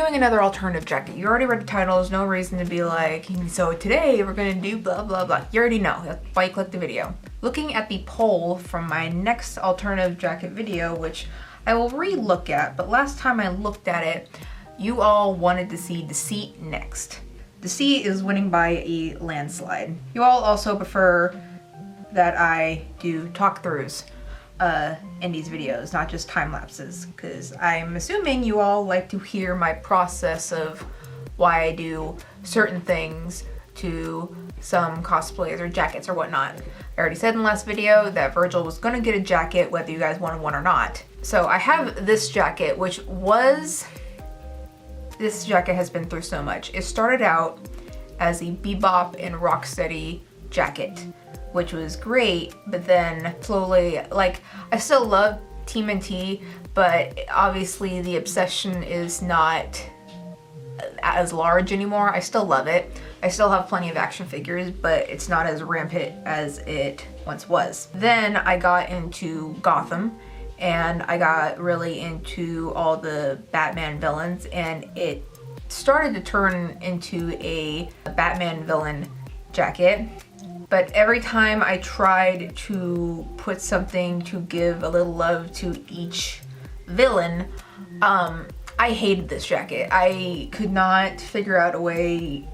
doing another alternative jacket. You already read the title, there's no reason to be like, so today we're gonna do blah blah blah. You already know, that's why you click the video. Looking at the poll from my next alternative jacket video, which I will re-look at, but last time I looked at it, you all wanted to see Deceit next. Deceit is winning by a landslide. You all also prefer that I do talk-throughs in these videos, not just time lapses, because I'm assuming you all like to hear my process of why I do certain things to some cosplays or jackets or whatnot. I already said in the last video that Virgil was gonna get a jacket whether you guys wanted one or not. So I have this jacket, this jacket has been through so much. It started out as a bebop and rocksteady jacket, which was great, but then slowly, like, I still love TMNT, but obviously the obsession is not as large anymore. I still love it. I still have plenty of action figures, but it's not as rampant as it once was. Then I got into Gotham, and I got really into all the Batman villains, and it started to turn into a Batman villain jacket. But every time I tried to put something to give a little love to each villain, I hated this jacket. I could not figure out a way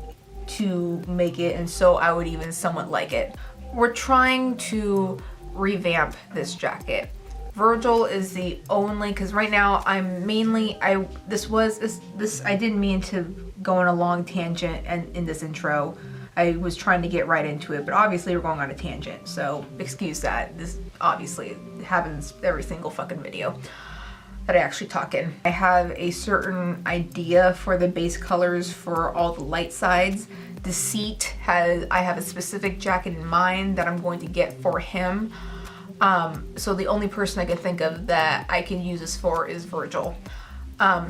to make it and so I would even somewhat like it. We're trying to revamp this jacket. Virgil is the only, because right now I'm mainly, I didn't mean to go on a long tangent and in this intro. I was trying to get right into it, but obviously we're going on a tangent, so excuse that. This obviously happens every single fucking video that I actually talk in. I have a certain idea for the base colors for all the light sides. Deceit I have a specific jacket in mind that I'm going to get for him. So the only person I can think of that I can use this for is Virgil.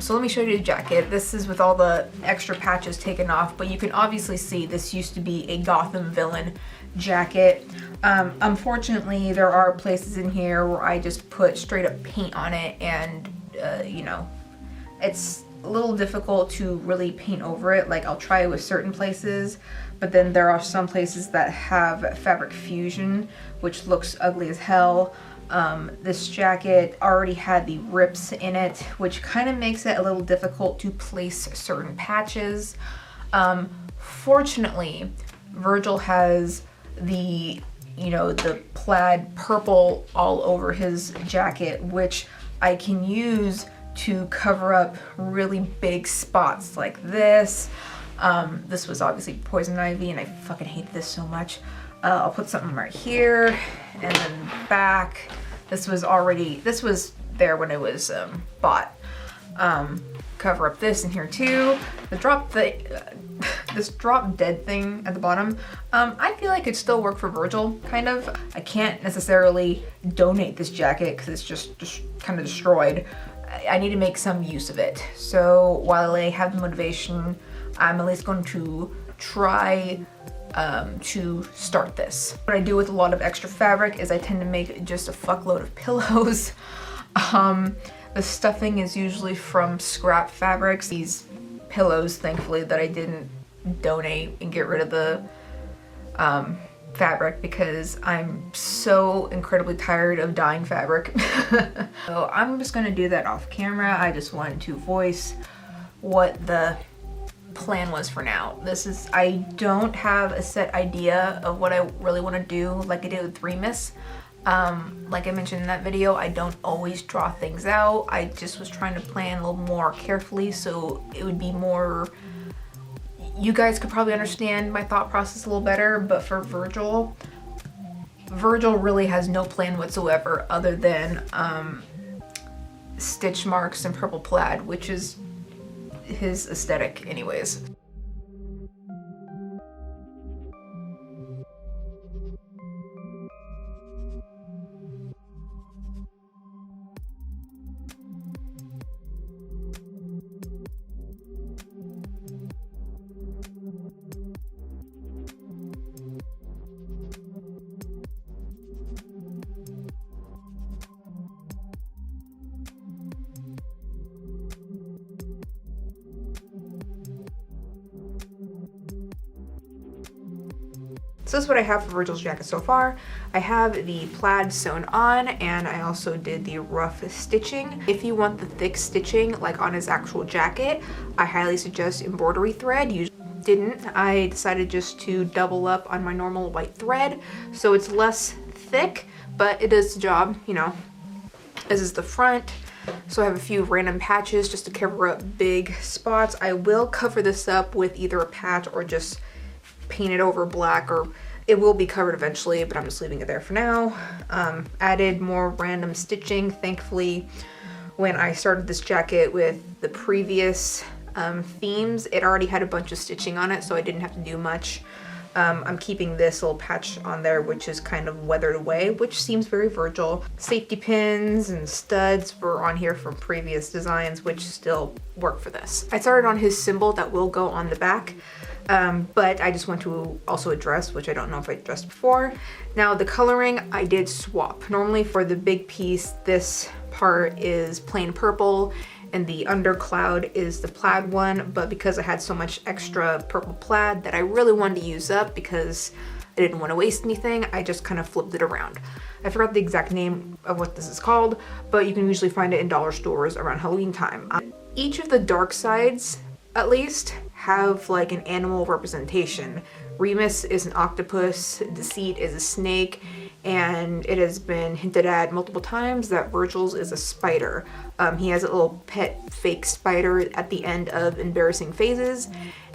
So let me show you the jacket. This is with all the extra patches taken off, but you can obviously see this used to be a Gotham villain jacket. Unfortunately, there are places in here where I just put straight up paint on it, and you know, it's a little difficult to really paint over it. Like, I'll try with certain places, but then there are some places that have fabric fusion, which looks ugly as hell. This jacket already had the rips in it, which kind of makes it a little difficult to place certain patches. Fortunately, Virgil has the plaid purple all over his jacket, which I can use to cover up really big spots like this. This was obviously poison ivy, and I fucking hate this so much. I'll put something right here, and then back. This was there when it was bought. Cover up this in here too. This drop dead thing at the bottom. I feel like it'd still work for Virgil, kind of. I can't necessarily donate this jacket because it's just kind of destroyed. I need to make some use of it. So while I have the motivation, I'm at least going to try to start this. What I do with a lot of extra fabric is I tend to make just a fuckload of pillows. The stuffing is usually from scrap fabrics. These pillows, thankfully, that I didn't donate and get rid of the fabric because I'm so incredibly tired of dyeing fabric. So I'm just gonna do that off camera. I just wanted to voice what the plan was for now. I don't have a set idea of what I really want to do like I did with Remus. Like I mentioned in that video, I don't always draw things out. I just was trying to plan a little more carefully so it would be more, you guys could probably understand my thought process a little better. But for Virgil really has no plan whatsoever other than stitch marks and purple plaid, which is his aesthetic anyways. So this is what I have for Virgil's jacket so far. I have the plaid sewn on, and I also did the rough stitching. If you want the thick stitching like on his actual jacket, I highly suggest embroidery thread. Usually didn't. I decided just to double up on my normal white thread, so it's less thick, but it does the job, you know. This is the front. So I have a few random patches just to cover up big spots. I will cover this up with either a patch or just paint it over black, or it will be covered eventually, but I'm just leaving it there for now. Added more random stitching. Thankfully, when I started this jacket with the previous themes, it already had a bunch of stitching on it, so I didn't have to do much. I'm keeping this little patch on there, which is kind of weathered away, which seems very Virgil. Safety pins and studs were on here from previous designs, which still work for this. I started on his symbol that will go on the back, but I just want to also address, which I don't know if I addressed before. Now the coloring I did swap. Normally for the big piece, this part is plain purple and the undercloud is the plaid one, but because I had so much extra purple plaid that I really wanted to use up because I didn't want to waste anything, I just kind of flipped it around. I forgot the exact name of what this is called, but you can usually find it in dollar stores around Halloween time. Each of the dark sides, at least, have like an animal representation. Remus is an octopus, Deceit is a snake, and it has been hinted at multiple times that Virgil's is a spider. He has a little pet fake spider at the end of Embarrassing Phases,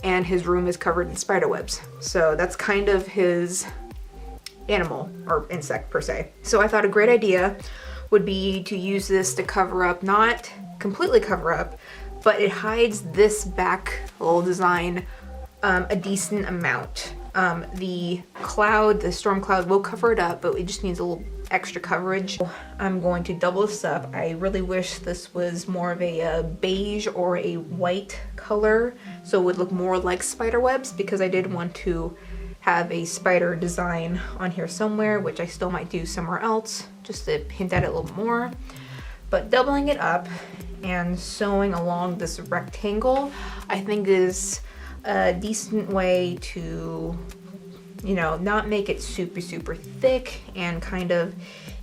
and his room is covered in spider webs. So that's kind of his animal, or insect per se. So I thought a great idea would be to use this to cover up, not completely cover up, but it hides this back little design a decent amount. The cloud, the storm cloud will cover it up, but it just needs a little extra coverage. I'm going to double this up. I really wish this was more of a beige or a white color, so it would look more like spider webs, because I did want to have a spider design on here somewhere, which I still might do somewhere else, just to hint at it a little more. But doubling it up and sewing along this rectangle, I think is a decent way to, you know, not make it super thick, and kind of,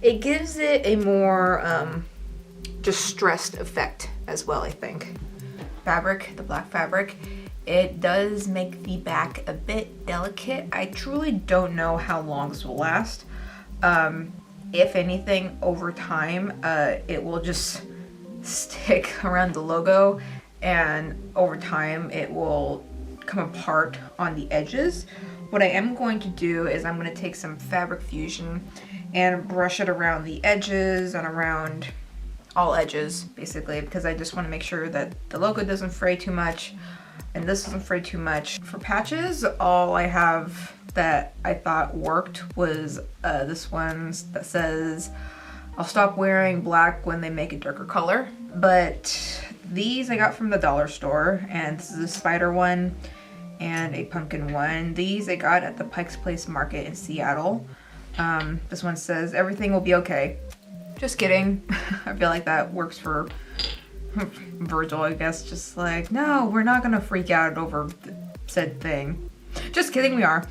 it gives it a more distressed effect as well, I think. Fabric, the black fabric, it does make the back a bit delicate. I truly don't know how long this will last. If anything, over time, it will just stick around the logo, and over time it will come apart on the edges. What I am going to do is I'm going to take some fabric fusion and brush it around the edges and around all edges, basically, because I just want to make sure that the logo doesn't fray too much and this doesn't fray too much. For patches, all I have that I thought worked was this one that says, "I'll stop wearing black when they make a darker color." But these I got from the dollar store, and this is a spider one and a pumpkin one. These I got at the Pike's Place Market in Seattle. This one says, "Everything will be okay." Just kidding. I feel like that works for Virgil, I guess. Just like, no, we're not gonna freak out over said thing. Just kidding, we are.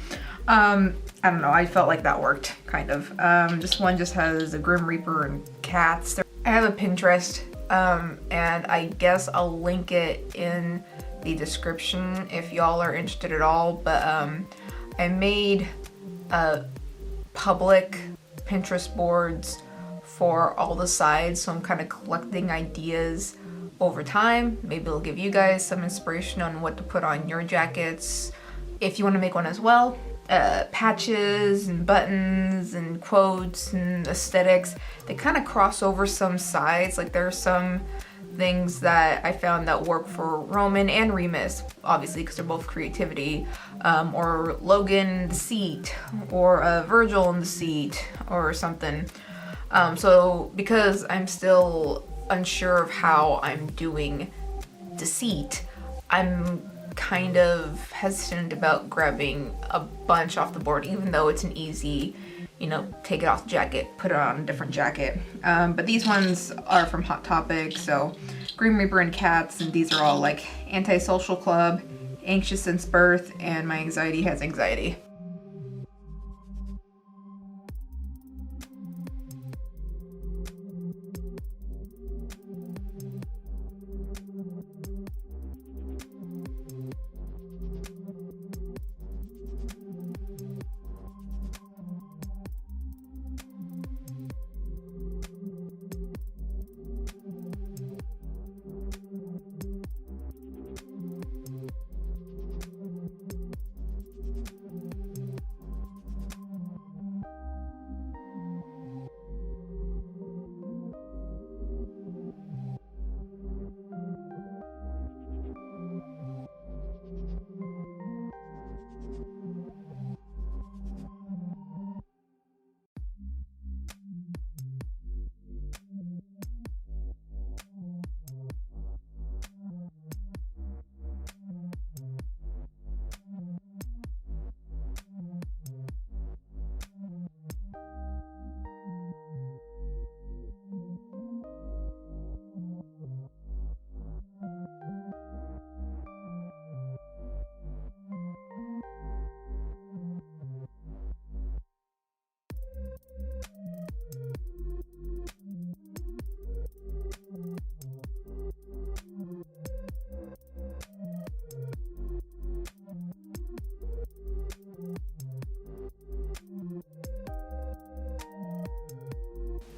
I don't know, I felt like that worked, kind of. This one just has a Grim Reaper and cats. I have a Pinterest, and I guess I'll link it in the description if y'all are interested at all, but I made public Pinterest boards for all the sides, so I'm kind of collecting ideas over time. Maybe it'll give you guys some inspiration on what to put on your jackets if you want to make one as well. Patches and buttons and quotes and aesthetics, they kind of cross over some sides. Like there are some things that I found that work for Roman and Remus, obviously because they're both creativity, or Logan and Deceit, or Virgil and Deceit, or something. So because I'm still unsure of how I'm doing Deceit, I'm kind of hesitant about grabbing a bunch off the board, even though it's an easy, you know, take it off the jacket, put it on a different jacket. But these ones are from Hot Topic, so Grim Reaper and Cats, and these are all like Antisocial Club, Anxious Since Birth, and My Anxiety Has Anxiety.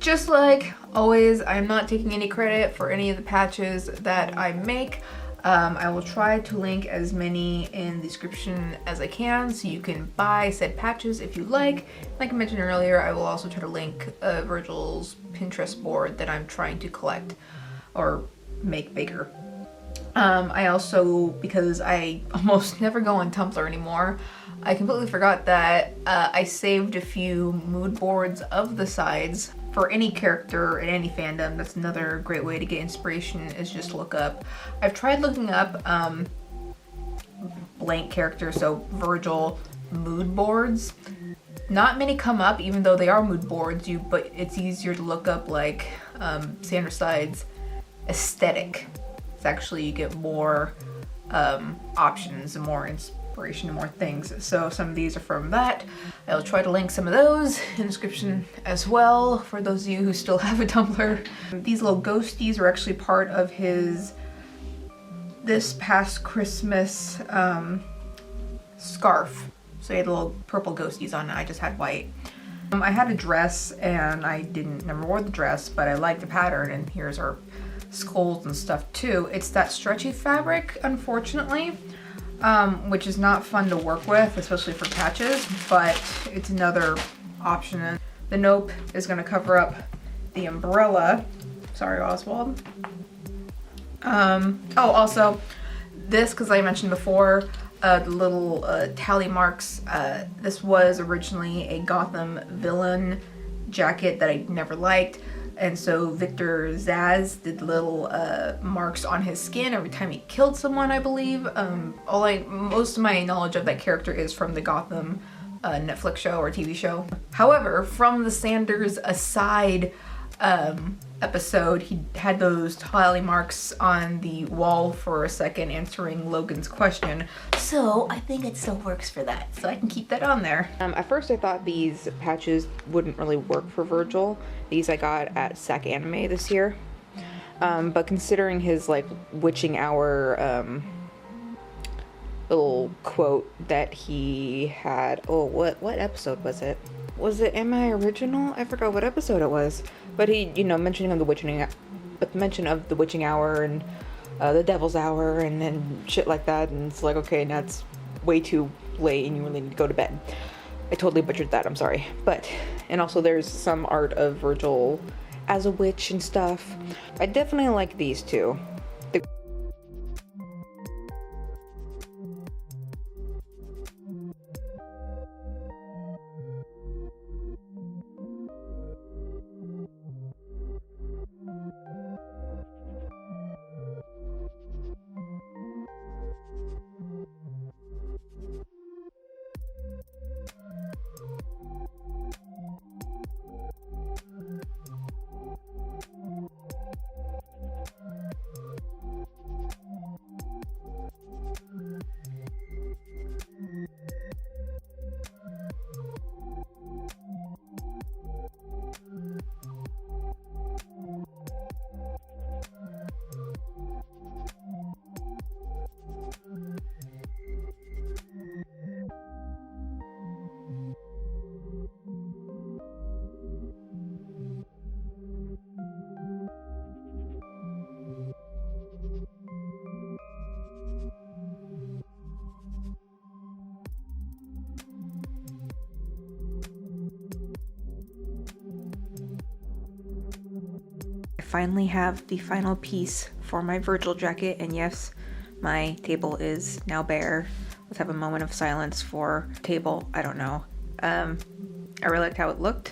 Just like always, I'm not taking any credit for any of the patches that I make. I will try to link as many in the description as I can so you can buy said patches if you like. Like I mentioned earlier, I will also try to link Virgil's Pinterest board that I'm trying to collect or make bigger. I also, because I almost never go on Tumblr anymore, I completely forgot that I saved a few mood boards of the sides for any character in any fandom. That's another great way to get inspiration, is just look up. I've tried looking up blank characters, so Virgil mood boards. Not many come up, even though they are mood boards, but it's easier to look up like Sandra Side's aesthetic. It's actually, you get more options and more inspiration and more things. So some of these are from that. I'll try to link some of those in the description as well for those of you who still have a Tumblr. These little ghosties are actually part of his this past Christmas scarf. So he had little purple ghosties on it. I just had white. I had a dress and I never wore the dress, but I liked the pattern, and here's our skulls and stuff too. It's that stretchy fabric, unfortunately, which is not fun to work with, especially for patches, but it's another option. The Nope is going to cover up the umbrella. Sorry, Oswald. Oh, also this, because I mentioned before, the little tally marks. This was originally a Gotham villain jacket that I never liked. And so Victor Zsasz did little marks on his skin every time he killed someone, I believe. Most of my knowledge of that character is from the Gotham Netflix show or TV show. However, from the Sanders Aside episode, he had those tally marks on the wall for a second answering Logan's question. So I think it still works for that. So I can keep that on there. At first I thought these patches wouldn't really work for Virgil. These I got at SAC Anime this year. But considering his like witching hour little quote that he had, oh, what episode was it? Was it Am I Original? I forgot what episode it was. But he, mentioning of the witching hour and the devil's hour and then shit like that, and it's like, okay, now it's way too late and you really need to go to bed. I totally butchered that, I'm sorry. And also there's some art of Virgil as a witch and stuff. I definitely like these two. Finally have the final piece for my Virgil jacket, and yes, my table is now bare. Let's have a moment of silence for table. I don't know. I really liked how it looked.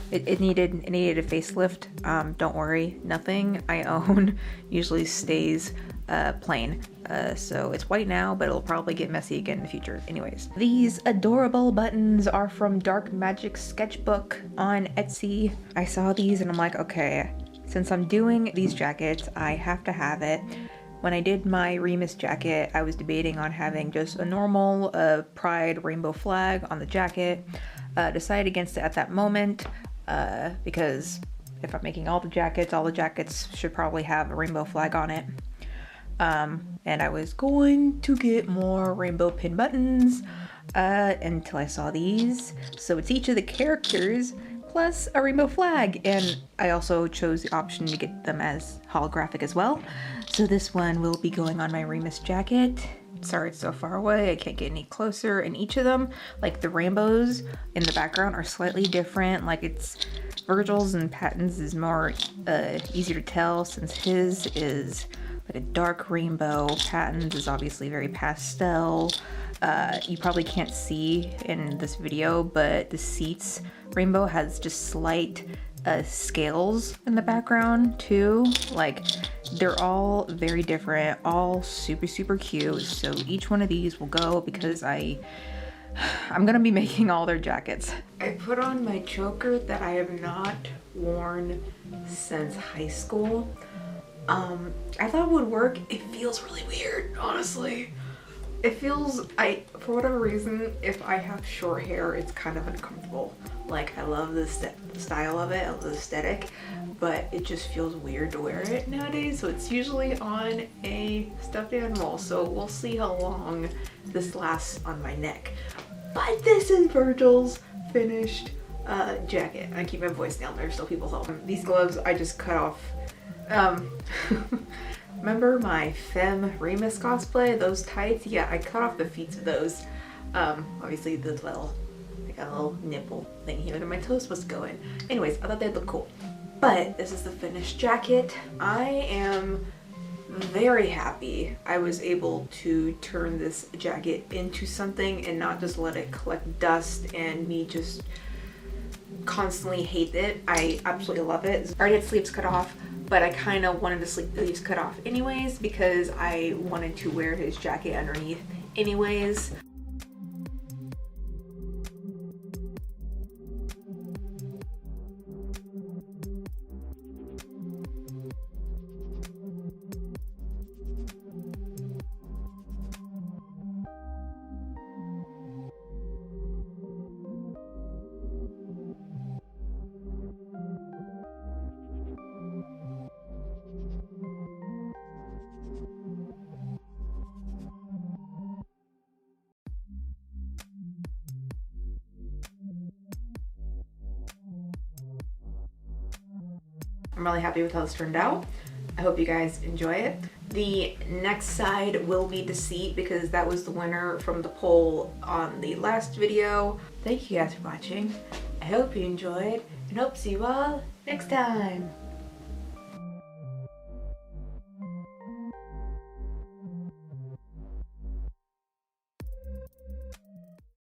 It needed a facelift. Don't worry, nothing I own usually stays plain. So it's white now, but it'll probably get messy again in the future. Anyways, these adorable buttons are from Dark Magic Sketchbook on Etsy. I saw these and I'm like, okay, since I'm doing these jackets, I have to have it. When I did my Remus jacket, I was debating on having just a normal Pride rainbow flag on the jacket. Decided against it at that moment because if I'm making all the jackets should probably have a rainbow flag on it. And I was going to get more rainbow pin buttons until I saw these. So it's each of the characters plus a rainbow flag. And I also chose the option to get them as holographic as well. So this one will be going on my Remus jacket. Sorry it's so far away, I can't get any closer. And each of them, like the rainbows in the background are slightly different. Like it's Virgil's and Patton's is more easier to tell since his is like a dark rainbow. Patton's is obviously very pastel. You probably can't see in this video, but the seats rainbow has just slight scales in the background too. Like they're all very different, all super cute. So each one of these will go because I'm gonna be making all their jackets. I put on my choker that I have not worn since high school. I thought it would work. It feels really weird, honestly. It feels, for whatever reason, if I have short hair, it's kind of uncomfortable. Like, I love the style of it, I love the aesthetic, but it just feels weird to wear it nowadays. So it's usually on a stuffed animal. So we'll see how long this lasts on my neck. But this is Virgil's finished jacket. I keep my voice down, there's still people home. These gloves I just cut off. Remember my Femme Remus cosplay? Those tights? Yeah, I cut off the feet of those. Obviously the little, like a little nipple thing here that my toe was supposed to go in. Anyways, I thought they'd look cool. But this is the finished jacket. I am very happy I was able to turn this jacket into something and not just let it collect dust and me just constantly hate it. I absolutely love it. I already had sleeves cut off, but I kind of wanted the sleeves cut off anyways because I wanted to wear his jacket underneath anyways. I'm really happy with how this turned out. I hope you guys enjoy it. The next side will be the seat because that was the winner from the poll on the last video. Thank you guys for watching. I hope you enjoyed and hope to see you all next time.